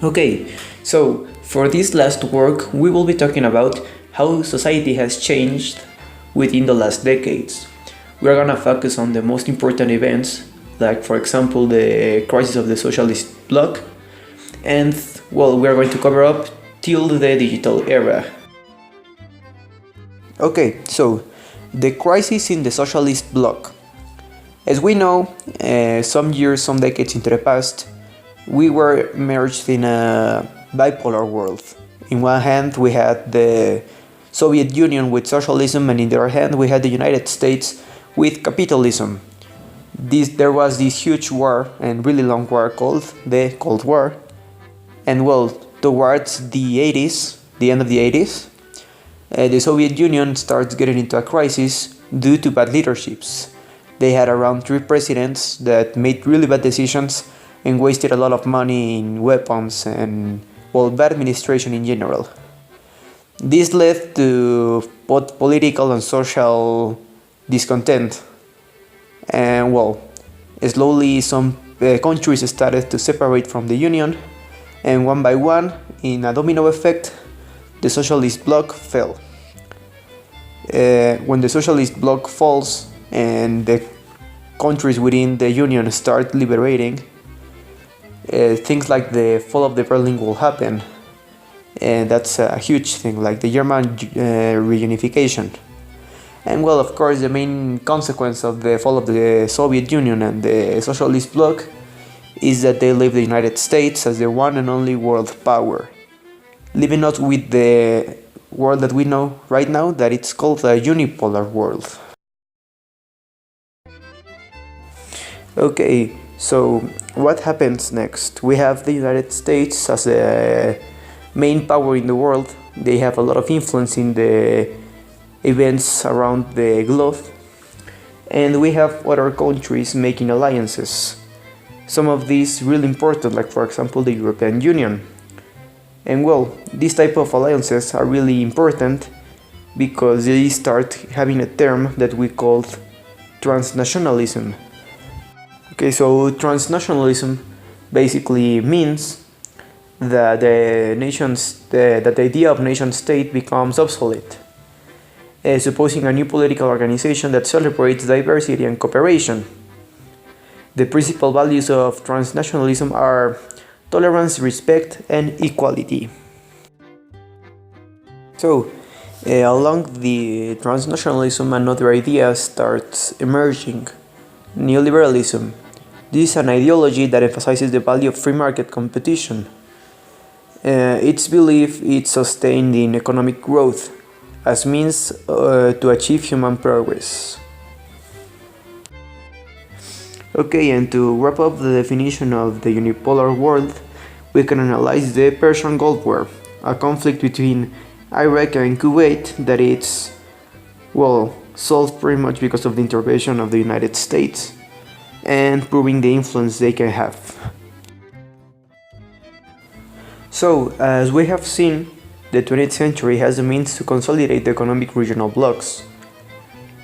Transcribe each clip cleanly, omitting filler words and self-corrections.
Okay, so for this last work, we will be talking about how society has changed within the last decades. We are gonna focus on the most important events, like for example the crisis of the socialist bloc, and well, we are going to cover up till the digital era. Okay, so the crisis in the socialist bloc. As we know, some decades into the past, we were merged in a bipolar world. In one hand, we had the Soviet Union with socialism, and in the other hand, we had the United States with capitalism. There was this huge war, and really long war, called the Cold War. And well, towards the 80s, the end of the 80s, the Soviet Union starts getting into a crisis due to bad leaderships. They had around 3 presidents that made really bad decisions and wasted a lot of money in weapons and, well, bad administration in general. This led to both political and social discontent. And, well, slowly some countries started to separate from the Union, and one by one, in a domino effect, the socialist bloc fell. When the socialist bloc falls and the countries within the Union start liberating, things like the fall of the Berlin Wall happen, and that's a huge thing, like the German reunification. And well, of course, the main consequence of the fall of the Soviet Union and the socialist bloc is that they leave the United States as the one and only world power, leaving us with the world that we know right now, that it's called a unipolar world. Okay, so what happens next? We have the United States as a main power in the world. They have a lot of influence in the events around the globe. And we have other countries making alliances. Some of these really important, like for example the European Union. And well, these type of alliances are really important because they start having a term that we call transnationalism. Okay, so transnationalism basically means that the idea of nation state becomes obsolete, supposing a new political organization that celebrates diversity and cooperation. The principal values of transnationalism are tolerance, respect, and equality. So, along the transnationalism, another idea starts emerging: neoliberalism. This is an ideology that emphasizes the value of free market competition. Its belief is sustained in economic growth as means to achieve human progress. Okay, and to wrap up the definition of the unipolar world, we can analyze the Persian Gulf War, a conflict between Iraq and Kuwait that it's, well, solved pretty much because of the intervention of the United States and proving the influence they can have. So, as we have seen, the 20th century has the means to consolidate the economic regional blocs.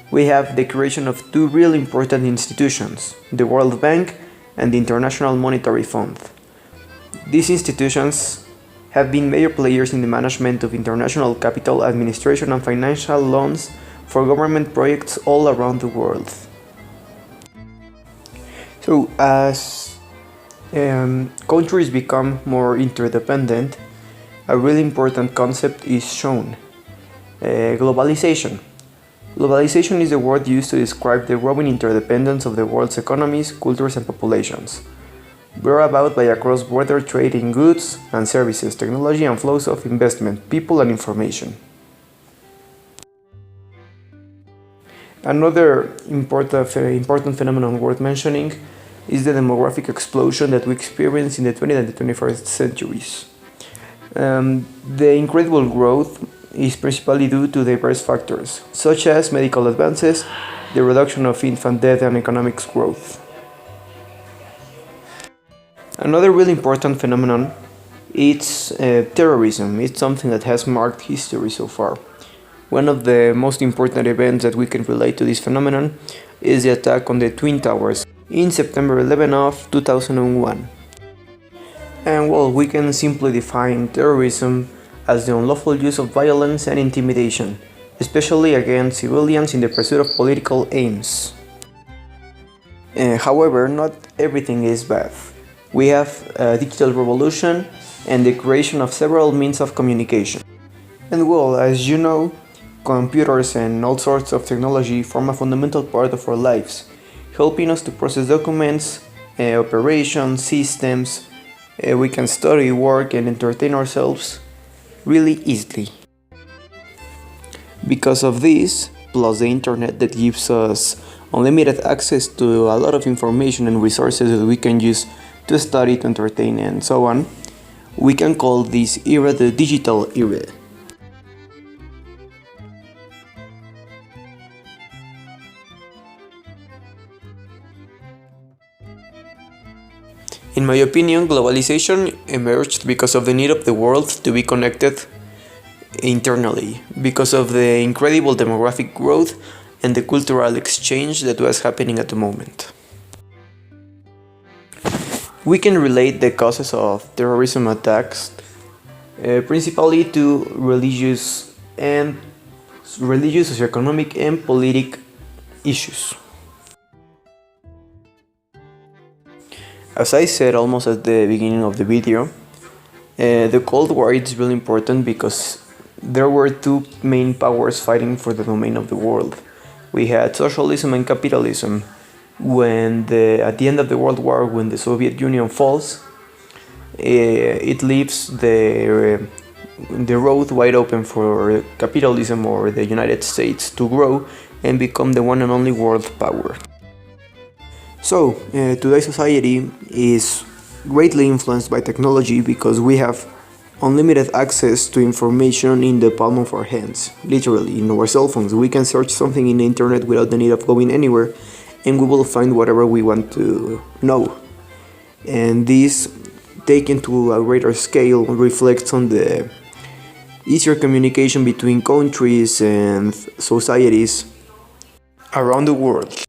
We have the creation of 2 really important institutions, the World Bank and the International Monetary Fund. These institutions have been major players in the management of international capital administration and financial loans for government projects all around the world. So, as countries become more interdependent, a really important concept is shown: globalization. Globalization is the word used to describe the growing interdependence of the world's economies, cultures, and populations, brought about by a cross-border trade in goods and services, technology, and flows of investment, people, and information. Another important phenomenon worth mentioning is the demographic explosion that we experience in the 20th and the 21st centuries. The incredible growth is principally due to diverse factors, such as medical advances, the reduction of infant death, and economic growth. Another really important phenomenon is terrorism. It's something that has marked history so far. One of the most important events that we can relate to this phenomenon is the attack on the Twin Towers in September 11 of 2001. And well, we can simply define terrorism as the unlawful use of violence and intimidation, especially against civilians in the pursuit of political aims. However, not everything is bad. We have a digital revolution and the creation of several means of communication. And well, as you know, computers and all sorts of technology form a fundamental part of our lives, helping us to process documents, operations, systems. We can study, work, and entertain ourselves really easily. Because of this, plus the internet that gives us unlimited access to a lot of information and resources that we can use to study, to entertain, and so on, we can call this era the digital era. In my opinion, globalization emerged because of the need of the world to be connected internally, because of the incredible demographic growth and the cultural exchange that was happening at the moment. We can relate the causes of terrorism attacks principally to religious, socioeconomic, and political issues. As I said almost at the beginning of the video, the Cold War is really important because there were two main powers fighting for the domain of the world. We had socialism and capitalism. At the end of the World War, when the Soviet Union falls, it leaves the road wide open for capitalism or the United States to grow and become the one and only world power. So, today's society is greatly influenced by technology because we have unlimited access to information in the palm of our hands, literally, in our cell phones. We can search something in the internet without the need of going anywhere, and we will find whatever we want to know. And this, taken to a greater scale, reflects on the easier communication between countries and societies around the world.